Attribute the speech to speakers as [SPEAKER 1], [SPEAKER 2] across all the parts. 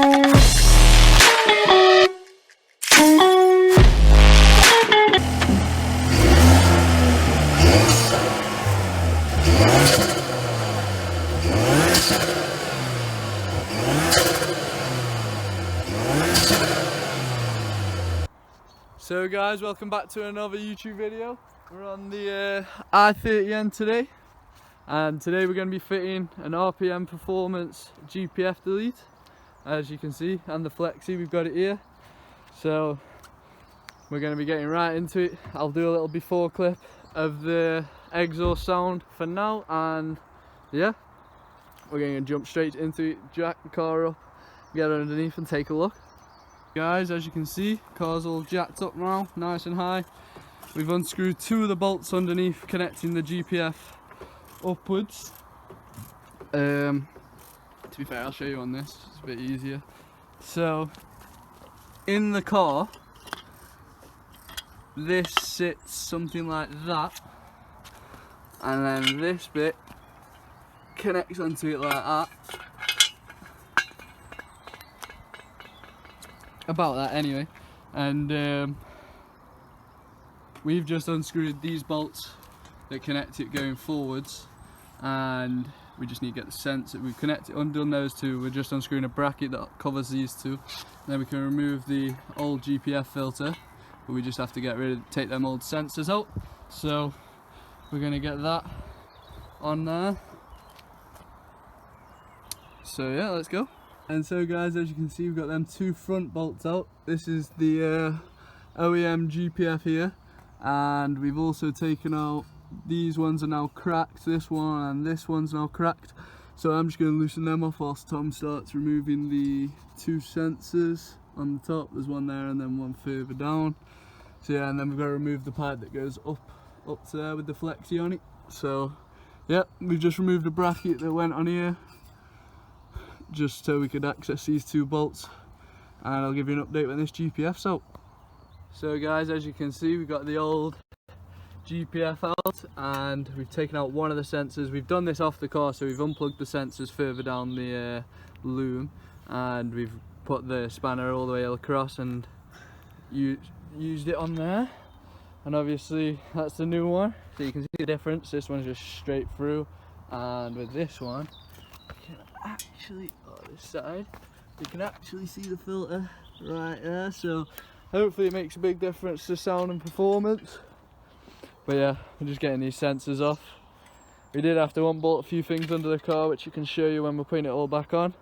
[SPEAKER 1] So guys, welcome back to another YouTube video. We're on the i30N today, and today we're going to be fitting an RPM Performance GPF delete, as you can see, and the Flexi, we've got it here. So we're going to be getting right into it. I'll do a little before clip of the exhaust sound for now, and yeah, we're going to jump straight into it, jack the car up, get underneath and take a look. Guys, as you can see, car's all jacked up now, nice and high. We've unscrewed two of the bolts underneath, connecting the GPF upwards. To be fair, I'll show you on this, it's a bit easier. So, in the car, this sits something like that, and then this bit connects onto it like that. About that anyway, and we've just unscrewed these bolts that connect it going forwards, and we just need to get the sensor. We've undone those two. We're just unscrewing a bracket that covers these two, and then we can remove the old GPF filter, but we just have to take them old sensors out. So we're going to get that on there. So yeah, let's go. And so guys, as you can see, we've got them two front bolts out. This is the OEM GPF here, and we've also taken out, these ones are now cracked, this one and this one's now cracked. So I'm just going to loosen them off whilst Tom starts removing the two sensors on the top. There's one there and then one further down. So yeah, and then we've got to remove the pipe that goes up to there with the Flexi on it. So yeah, we've just removed the bracket that went on here, just so we could access these two bolts, and I'll give you an update when this GPF's out. So guys, as you can see, we've got the old GPF out, and we've taken out one of the sensors. We've done this off the car, so we've unplugged the sensors further down the loom, and we've put the spanner all the way across and used it on there. And obviously that's the new one, so you can see the difference. This one's just straight through, and with this one you can actually, this side, you can actually see the filter right there, so hopefully it makes a big difference to sound and performance. But yeah, we're just getting these sensors off. We did have to unbolt a few things under the car, which you can show you when we're putting it all back on.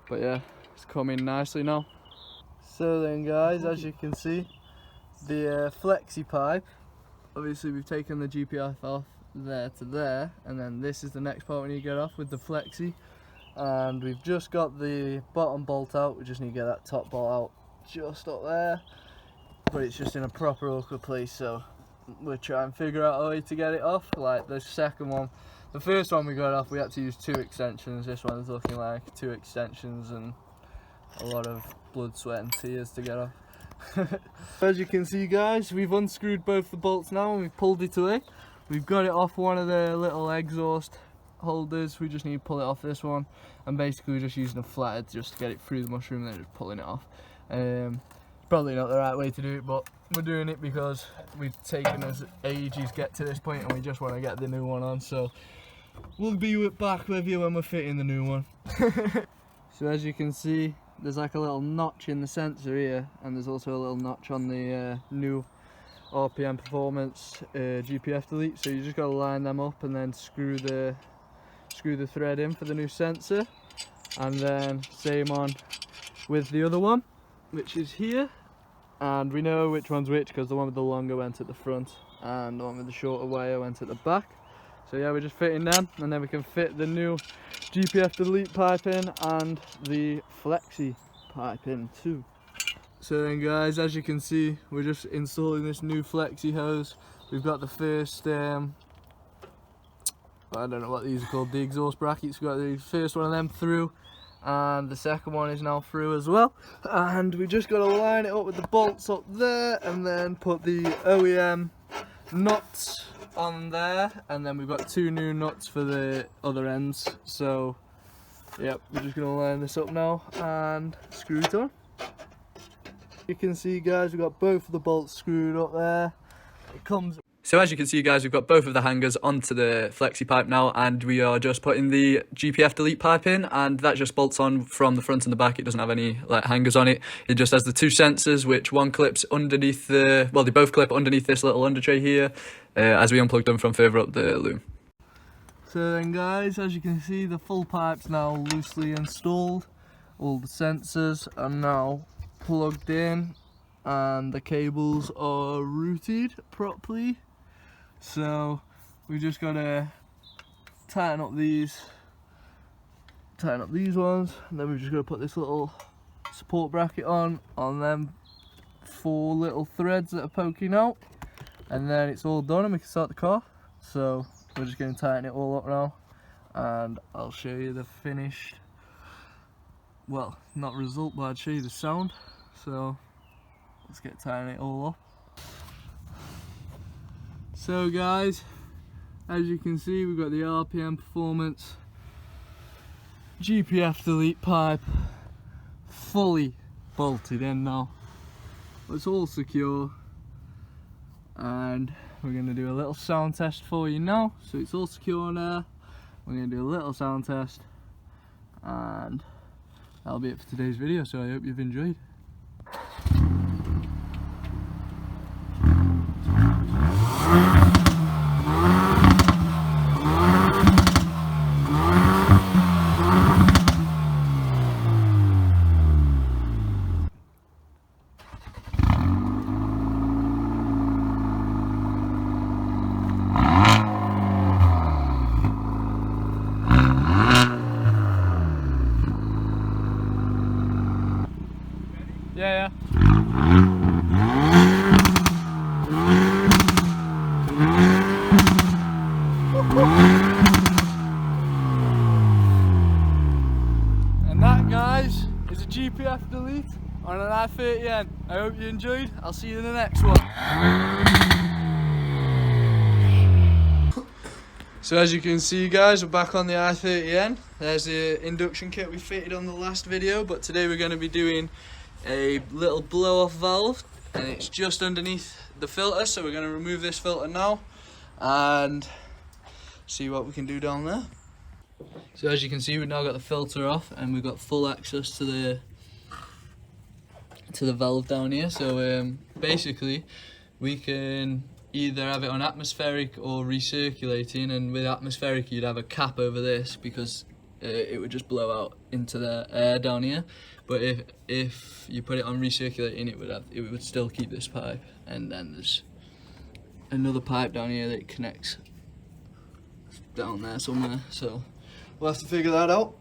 [SPEAKER 1] But yeah, it's coming nicely now. So then guys, as you can see, the Flexi pipe, obviously we've taken the GPF off there to there, and then this is the next part we need to get off with the Flexi. And we've just got the bottom bolt out, we just need to get that top bolt out just up there, but it's just in a proper awkward place, so we'll try and figure out a way to get it off. Like the second one, the first one we got off, we had to use two extensions. This one's looking like two extensions and a lot of blood, sweat and tears to get off. As you can see guys, we've unscrewed both the bolts now and we've pulled it away. We've got it off one of the little exhaust holders. We just need to pull it off this one, and basically we're just using a flathead just to get it through the mushroom and then just pulling it off. Probably not the right way to do it, but we're doing it because we've taken us ages to get to this point and we just want to get the new one on, so we'll be back with you when we're fitting the new one. So as you can see, there's like a little notch in the sensor here, and there's also a little notch on the new RPM Performance GPF delete, so you just got to line them up and then screw the thread in for the new sensor, and then same on with the other one, which is here, and we know which one's which because the one with the longer went at the front and the one with the shorter wire went at the back. So yeah, we're just fitting them, and then we can fit the new GPF delete pipe in and the Flexi pipe in too. So then guys, as you can see, we're just installing this new Flexi hose. We've got the first, I don't know what these are called, the exhaust brackets. We've got the first one of them through, and the second one is now through as well. And we just got to line it up with the bolts up there, and then put the OEM nuts on there, and then we've got two new nuts for the other ends. So Yep, we're just gonna line this up now and screw it on. You can see, guys, we've got both of the bolts screwed up there. It comes.
[SPEAKER 2] So as you can see, guys, we've got both of the hangers onto the Flexi pipe now, and we are just putting the GPF delete pipe in, and that just bolts on from the front and the back. It doesn't have any like hangers on it. It just has the two sensors, which one clips underneath the, well, they both clip underneath this little under tray here, as we unplugged them from further up the loom.
[SPEAKER 1] So then, guys, as you can see, the full pipe's now loosely installed. All the sensors are now plugged in, and the cables are routed properly. So we just gotta tighten up these ones, and then we've just gotta put this little support bracket on them 4 little threads that are poking out, and then it's all done and we can start the car. So we're just gonna tighten it all up now, and I'll show you the finished, well, not result, but I'd show you the sound. So let's get tightening it all up. So guys, as you can see, we've got the RPM Performance GPF delete pipe fully bolted in now. It's all secure, and we're going to do a little sound test for you now. So it's all secure now. We're going to do a little sound test, and that'll be it for today's video. So I hope you've enjoyed. Yeah. And that, guys, is a GPF delete on an i30N. I hope you enjoyed. I'll see you in the next one. So as you can see, guys, we're back on the i30N. There's the induction kit we fitted on the last video, but today we're going to be doing a little blow-off valve, and it's just underneath the filter. So we're going to remove this filter now and see what we can do down there. So as you can see, we've now got the filter off, and we've got full access to the valve down here. So basically we can either have it on atmospheric or recirculating, and with atmospheric you'd have a cap over this because it would just blow out into the air down here. But if you put it on recirculating, it would still keep this pipe, and then there's another pipe down here that connects down there somewhere. So we'll have to figure that out.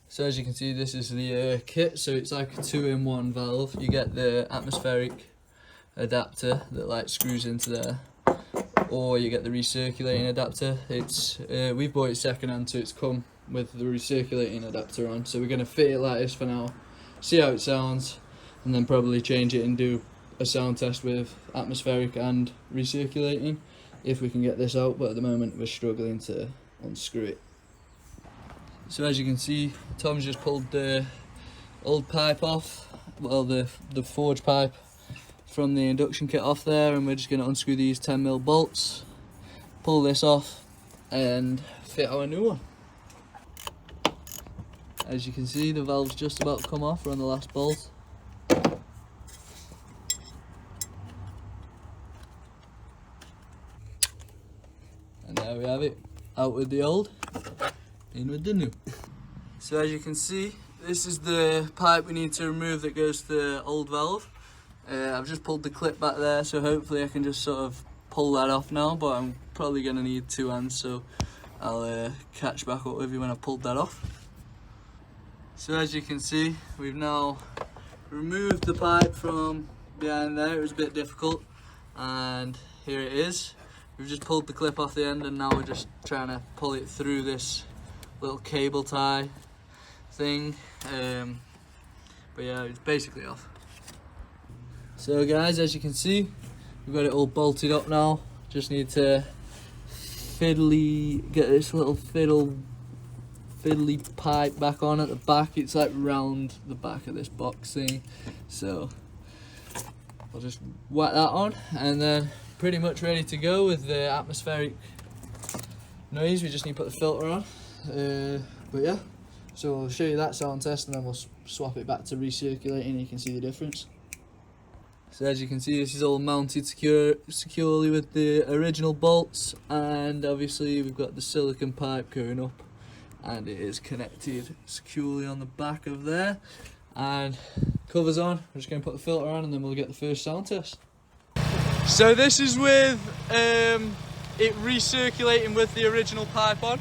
[SPEAKER 1] So as you can see, this is the kit. So it's like a 2-in-1 valve. You get the atmospheric adapter that like screws into there, or you get the recirculating adapter. It's we've bought it second-hand, so it's come with the recirculating adapter on. So we're going to fit it like this for now, see how it sounds, and then probably change it and do a sound test with atmospheric and recirculating if we can get this out. But at the moment we're struggling to unscrew it. So as you can see, Tom's just pulled the old pipe off, well, the forge pipe from the induction kit off there, and we're just going to unscrew these 10mm bolts, pull this off, and fit our new one. As you can see, the valve's just about to come off. We're on the last bolt. And there we have it. Out with the old, in with the new. So as you can see, this is the pipe we need to remove that goes to the old valve. I've just pulled the clip back there, so hopefully I can just sort of pull that off now, but I'm probably going to need 2 hands, so I'll catch back up with you when I've pulled that off. So as you can see, we've now removed the pipe from behind there. It was a bit difficult, and here it is. We've just pulled the clip off the end, and now we're just trying to pull it through this little cable tie thing. But yeah, it's basically off. So guys, as you can see, we've got it all bolted up now. Just need to get this little fiddle fiddly pipe back on at the back. It's like round the back of this box thing, so I'll just whack that on, and then pretty much ready to go with the atmospheric noise. We just need to put the filter on, but yeah, so I'll show you that sound test and then we'll swap it back to recirculating and you can see the difference. So as you can see, this is all mounted securely with the original bolts, and obviously we've got the silicone pipe going up and it is connected securely on the back of there, and covers on. We're just going to put the filter on and then we'll get the first sound test. So this is with it recirculating with the original pipe on.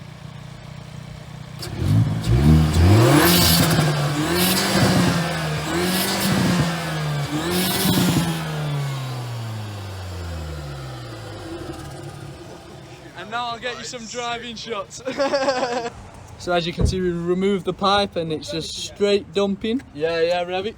[SPEAKER 1] And now I'll get you some driving shots. So as you can see, we removed the pipe and it's just straight dumping. Yeah, rev it.